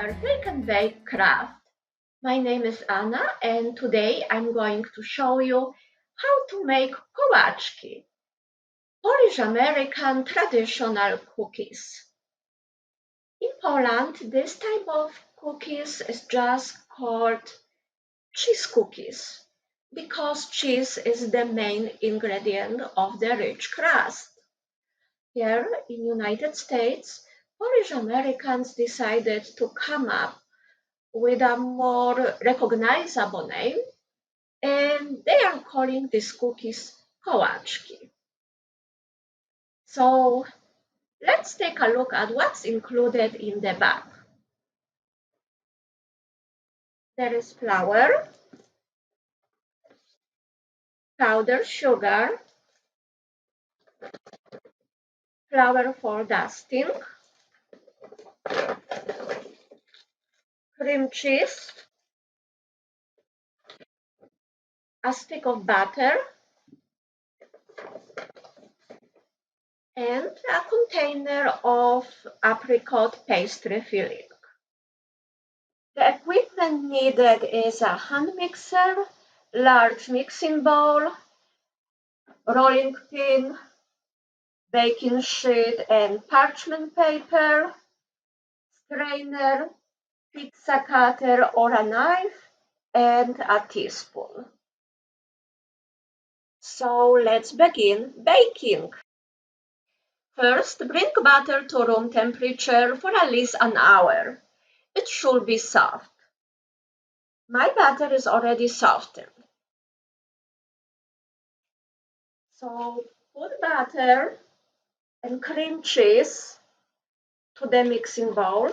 our Take and Bake craft. My name is Anna and today I'm going to show you how to make Kołaczki, Polish American traditional cookies. In Poland, this type of cookies is just called cheese cookies because cheese is the main ingredient of the rich crust. Here in United States, Polish Americans decided to come up with a more recognizable name, and they are calling these cookies Kołaczki. So let's take a look at what's included in the bag. There is flour, powdered sugar, flour for dusting, cream cheese, a stick of butter, and a container of apricot pastry filling. The equipment needed is a hand mixer, large mixing bowl, rolling pin, baking sheet and parchment paper, strainer, pizza cutter or a knife, and a teaspoon. So let's begin baking. First, bring butter to room temperature for at least an hour. It should be soft. My butter is already softened. So put butter and cream cheese to the mixing bowl.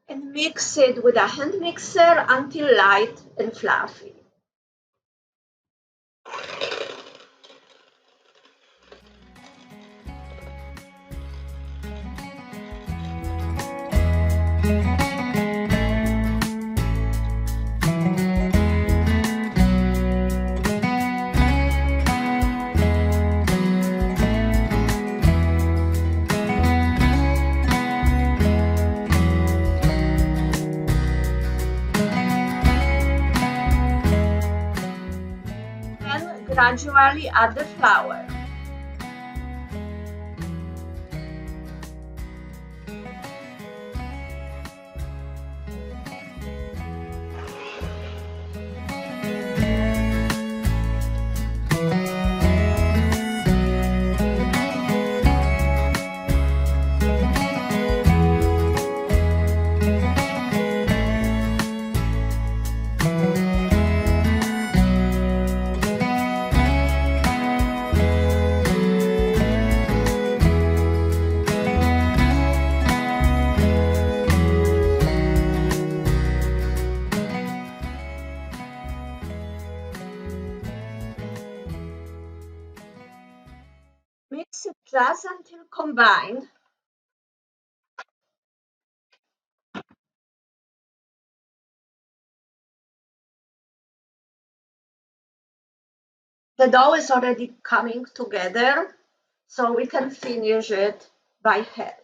And mix it with a hand mixer until light and fluffy. Then gradually add the flour. Mix it just until combined. The dough is already coming together, so we can finish it by hand.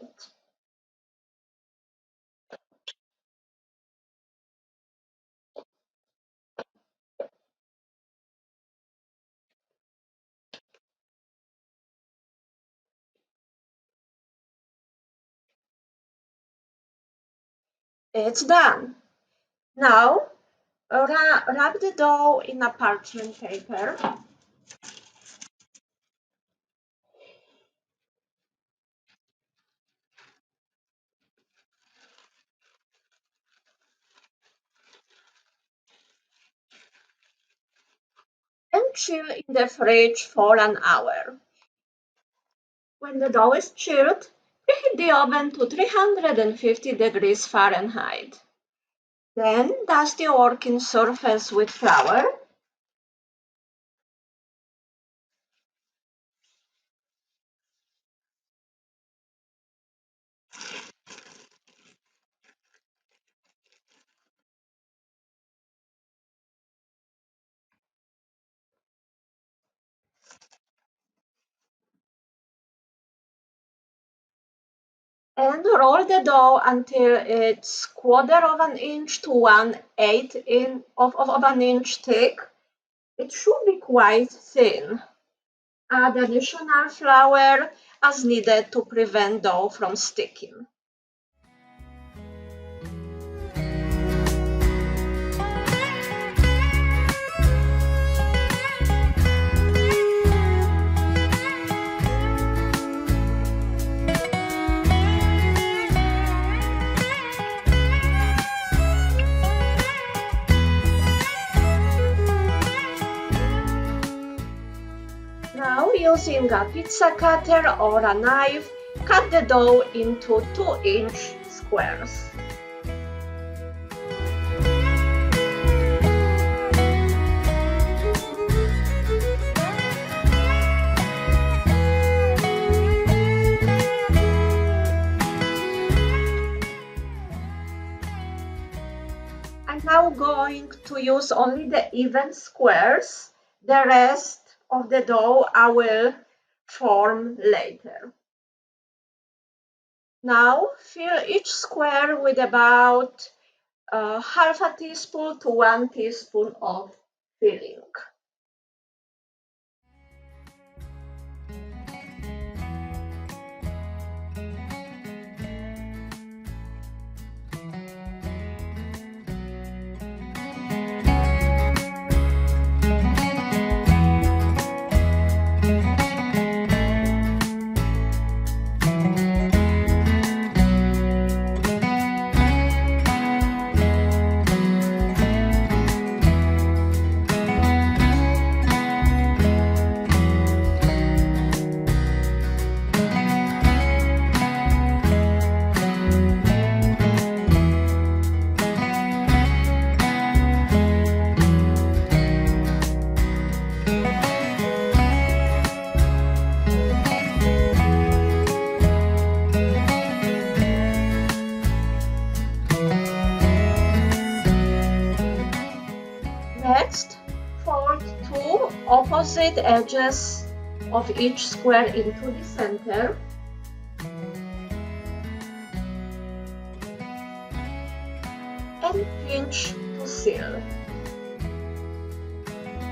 It's done. Now, wrap the dough in a parchment paper. And chill in the fridge for an hour. When the dough is chilled, preheat the oven to 350 degrees Fahrenheit. Then dust the working surface with flour. And roll the dough until it's 1/4 inch to 1/8 of an inch thick. It should be quite thin. Add additional flour as needed to prevent dough from sticking. Now, using a pizza cutter or a knife, cut the dough into 2-inch squares. I'm now going to use only the even squares. The rest of the dough I will form later. Now fill each square with about 1/2 teaspoon to 1 teaspoon of filling. Next, fold 2 opposite edges of each square into the center. And pinch to seal.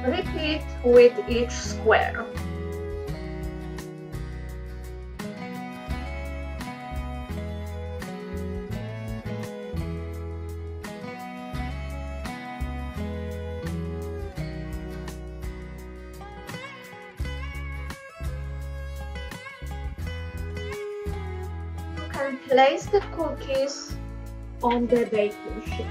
Repeat with each square. And place the cookies on the baking sheet.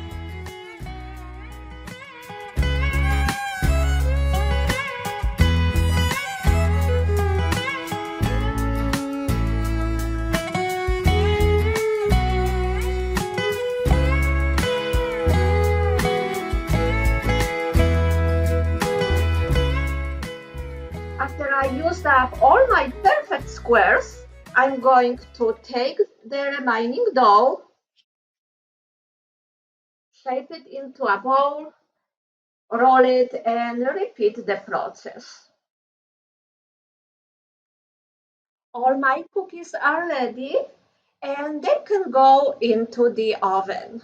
After I used up all my perfect squares, I'm going to take the remaining dough, shape it into a bowl, roll it, and repeat the process. All my cookies are ready and they can go into the oven.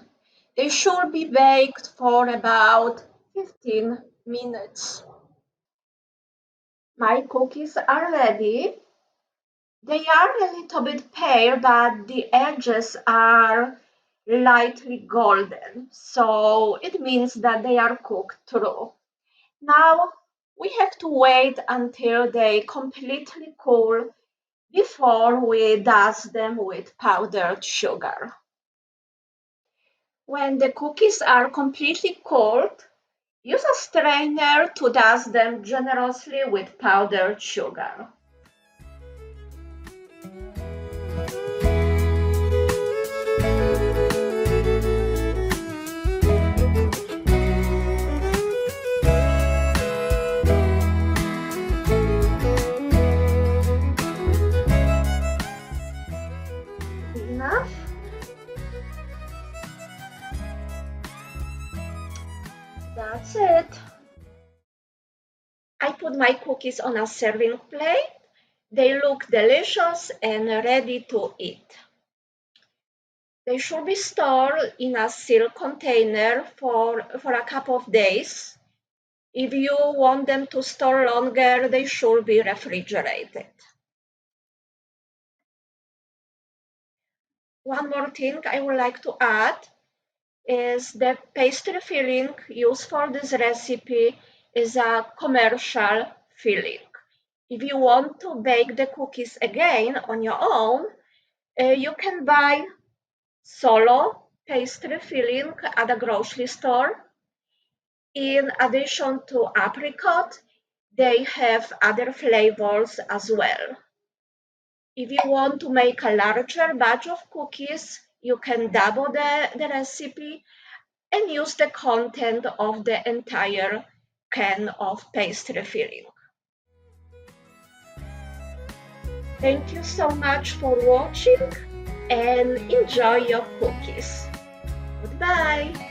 They should be baked for about 15 minutes. My cookies are ready. They are a little bit pale, but the edges are lightly golden, so it means that they are cooked through. Now we have to wait until they completely cool before we dust them with powdered sugar. When the cookies are completely cooled, use a strainer to dust them generously with powdered sugar. Enough. That's it. I put my cookies on a serving plate. They look delicious and ready to eat. They should be stored in a sealed container for a couple of days. If you want them to store longer, they should be refrigerated. One more thing I would like to add is the pastry filling used for this recipe is a commercial filling. If you want to bake the cookies again on your own, you can buy solo pastry filling at a grocery store. In addition to apricot, they have other flavors as well. If you want to make a larger batch of cookies, you can double the recipe and use the content of the entire can of pastry filling. Thank you so much for watching and enjoy your cookies. Goodbye.